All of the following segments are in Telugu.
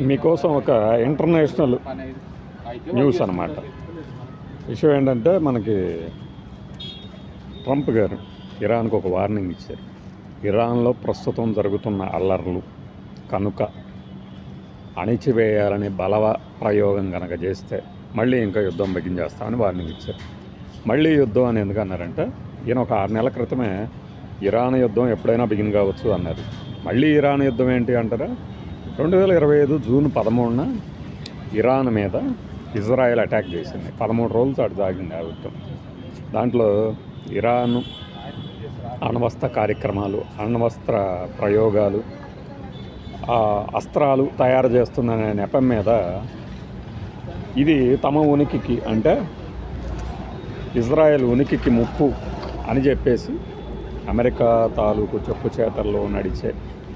మీకోసం ఒక ఇంటర్నేషనల్ న్యూస్ అన్నమాట. విషయం ఏంటంటే మనకి ట్రంప్ గారు ఇరాన్కు ఒక వార్నింగ్ ఇచ్చారు. ఇరాన్లో ప్రస్తుతం జరుగుతున్న అల్లర్లు కనుక అణిచివేయాలని బలవ ప్రయోగం కనుక చేస్తే మళ్ళీ ఇంకా యుద్ధం బిగించేస్తామని వార్నింగ్ ఇచ్చారు. మళ్ళీ యుద్ధం అని ఎందుకన్నారంటే ఈయన ఒక 6 నెలల క్రితమే ఇరాన్ యుద్ధం ఎప్పుడైనా బిగిన్ కావచ్చు అన్నారు. మళ్ళీ ఇరాన్ యుద్ధం ఏంటి అంటారా? 2025 జూన్ 13న ఇరాన్ మీద ఇజ్రాయెల్ అటాక్ చేసింది. 13 రోజులు అటు సాగింది ఆ యుద్ధం. దాంట్లో ఇరాన్ అణ్వస్త్ర కార్యక్రమాలు, అణ్వస్త్ర ప్రయోగాలు, అస్త్రాలు తయారు చేస్తుందనే నెపం మీద ఇది తమ ఉనికికి అంటే ఇజ్రాయెల్ ఉనికికి ముప్పు అని చెప్పేసి అమెరికా తాలూకు చెప్పు చేతల్లో నడిచే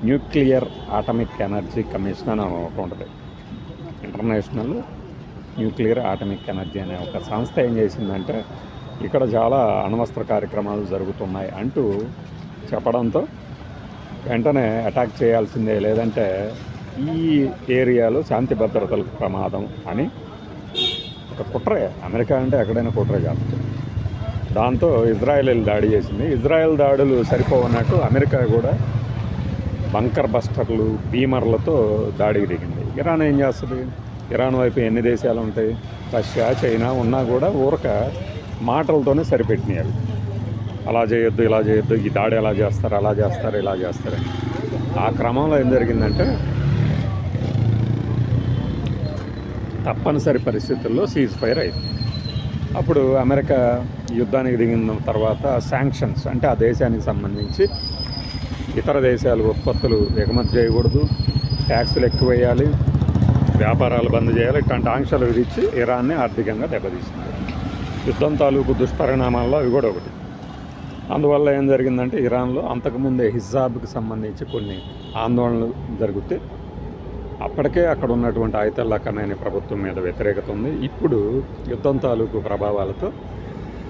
న్యూక్లియర్ ఆటమిక్ ఎనర్జీ కమిషన్ అని ఒకటి ఉంటుంది. ఇంటర్నేషనల్ న్యూక్లియర్ ఆటమిక్ ఎనర్జీ అనే ఒక సంస్థ ఏం చేసిందంటే ఇక్కడ చాలా అణ్వస్త్ర కార్యక్రమాలు జరుగుతున్నాయి అంటూ చెప్పడంతో వెంటనే అటాక్ చేయాల్సిందే, లేదంటే ఈ ఏరియాలో శాంతి భద్రతలకు ప్రమాదం అని ఒక కుట్రే. అమెరికా అంటే ఎక్కడైనా కుట్రే కాబట్టి దాంతో ఇజ్రాయెల్ దాడి చేసింది. ఇజ్రాయెల్ దాడులు సరిపోవన్నట్టు అమెరికా కూడా బంకర్ బస్టర్లు, బీమర్లతో దాడికి దిగింది. ఇరాన్ ఏం చేస్తుంది? ఇరాన్ వైపు ఎన్ని దేశాలు ఉంటాయి? రష్యా, చైనా ఉన్నా కూడా ఊరక మాటలతోనే సరిపెట్టినాయి. అలా చేయొద్దు, ఇలా చేయొద్దు, ఈ దాడి ఎలా చేస్తారు, అలా చేస్తారు, ఇలా చేస్తారని. ఆ క్రమంలో ఏం జరిగిందంటే తప్పనిసరి పరిస్థితుల్లో సీజ్ ఫైర్ అయింది. అప్పుడు అమెరికా యుద్ధానికి దిగిన తర్వాత శాంక్షన్స్ అంటే ఆ దేశానికి సంబంధించి ఇతర దేశాలు ఉత్పత్తులు ఎగుమతి చేయకూడదు, ట్యాక్సులు ఎక్కువ వేయాలి, వ్యాపారాలు బంద్ చేయాలి, ఇట్లాంటి ఆంక్షలు విధించి ఇరాన్ని ఆర్థికంగా దెబ్బతీసింది. యుద్ధం తాలూకు దుష్పరిణామాల్లో అవి కూడా ఒకటి. అందువల్ల ఏం జరిగిందంటే ఇరాన్లో అంతకుముందే హిజాబ్కి సంబంధించి కొన్ని ఆందోళనలు జరిగితే అప్పటికే అక్కడ ఉన్నటువంటి ఆయతుల్లా ఖమేనీ ప్రభుత్వం మీద వ్యతిరేకత ఉంది. ఇప్పుడు యుద్ధం తాలూకు ప్రభావాలతో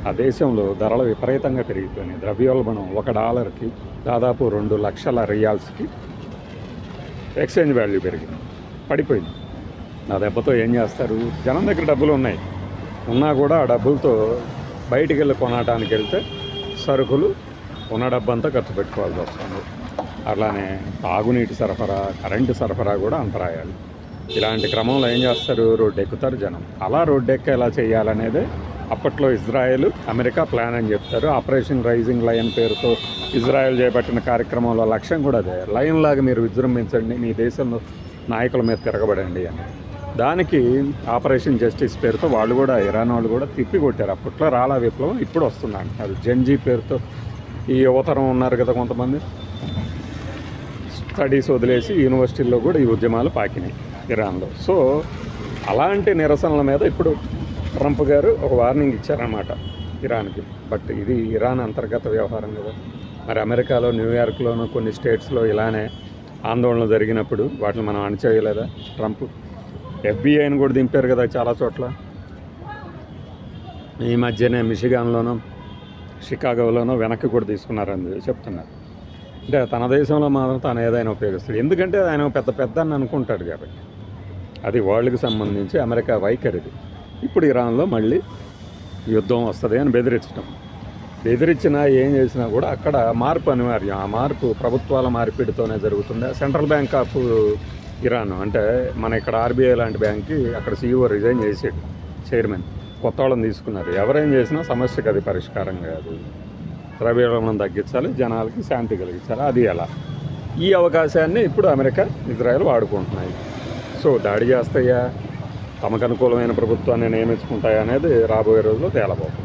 ఆ దేశంలో ధరలు విపరీతంగా పెరిగిపోయినాయి. ద్రవ్యోల్బణం $1కి దాదాపు 2 లక్షల రియాల్స్కి ఎక్స్చేంజ్ వాల్యూ పెరిగింది, పడిపోయింది. ఆ దెబ్బతో ఏం చేస్తారు? జనం దగ్గర డబ్బులు ఉన్నాయి, ఉన్నా కూడా ఆ డబ్బులతో బయటికి వెళ్ళి కొనడానికి వెళ్తే సరుకులు ఉన్న డబ్బంతా ఖర్చు పెట్టుకోవాల్సి వస్తుంది. అలానే తాగునీటి సరఫరా, కరెంటు సరఫరా కూడా అంతరాయాలు. ఇలాంటి క్రమంలో ఏం చేస్తారు? రోడ్డు ఎక్కుతారు జనం. అలా రోడ్డు ఎక్కేలా చేయాలనేదే అప్పట్లో ఇజ్రాయెల్, అమెరికా ప్లాన్ అని చెప్తారు. ఆపరేషన్ రైజింగ్ లయన్ పేరుతో ఇజ్రాయెల్ చేపట్టిన కార్యక్రమంలో లక్ష్యం కూడా అదే. లయన్ లాగా మీరు విజృంభించండి, మీ దేశంలో నాయకుల మీద తిరగబడండి అని. దానికి ఆపరేషన్ జస్టిస్ పేరుతో వాళ్ళు కూడా, ఇరాన్ వాళ్ళు కూడా తిప్పి కొట్టారు. అప్పట్లో రాలా విప్లవం, ఇప్పుడు వస్తుంది అంటారు. జెన్జీ పేరుతో ఈ యువతరం ఉన్నారు కదా కొంతమంది, స్టడీస్ వదిలేసి యూనివర్సిటీల్లో కూడా ఈ ఉద్యమాలు పాకినాయి ఇరాన్లో. సో అలాంటి నిరసనల మీద ఇప్పుడు ట్రంప్ గారు ఒక వార్నింగ్ ఇచ్చారన్నమాట ఇరాన్కి. బట్ ఇది ఇరాన్ అంతర్గత వ్యవహారం కదా. మరి అమెరికాలో, న్యూయార్క్లోనూ కొన్ని స్టేట్స్లో ఇలానే ఆందోళనలు జరిగినప్పుడు వాటిని మనం అణచివేయలేదా? ట్రంప్ FBI కూడా దింపారు కదా చాలా చోట్ల. ఈ మధ్యనే మిషిగాన్లోనూ, షికాగోలోనూ వెనక్కి కూడా తీసుకున్నారని చెప్తున్నారు. అంటే తన దేశంలో మాత్రం తను ఏదైనా ఉపయోగిస్తాడు, ఎందుకంటే ఆయన పెద్ద అని అనుకుంటాడు కాబట్టి. అది వరల్డ్కి సంబంధించి అమెరికా వైఖరిది. ఇప్పుడు ఇరాన్లో మళ్ళీ యుద్ధం వస్తుంది అని బెదిరించినా ఏం చేసినా కూడా అక్కడ మార్పు అనివార్యం. ఆ మార్పు ప్రభుత్వాల మార్పిడితోనే జరుగుతుంది. సెంట్రల్ బ్యాంక్ ఆఫ్ ఇరాన్ అంటే మన ఇక్కడ RBI లాంటి బ్యాంక్కి అక్కడ CEO రిజైన్ చేసాడు, చైర్మన్. కొత్త వాళ్ళని తీసుకున్నారు. ఎవరేం చేసినా సమస్యకు అది పరిష్కారం కాదు. ద్రవ్యోల్బణం తగ్గించాలి, జనాలకి శాంతి కలిగించాలి. అది ఎలా? ఈ అవకాశాన్ని ఇప్పుడు అమెరికా, ఇజ్రాయెల్ వాడుకుంటున్నాయి. సో దాడి చేస్తాయా, తమకు అనుకూలమైన ప్రభుత్వాన్ని నియమించుకుంటాయా అనేది రాబోయే రోజుల్లో తేలబోతుంది.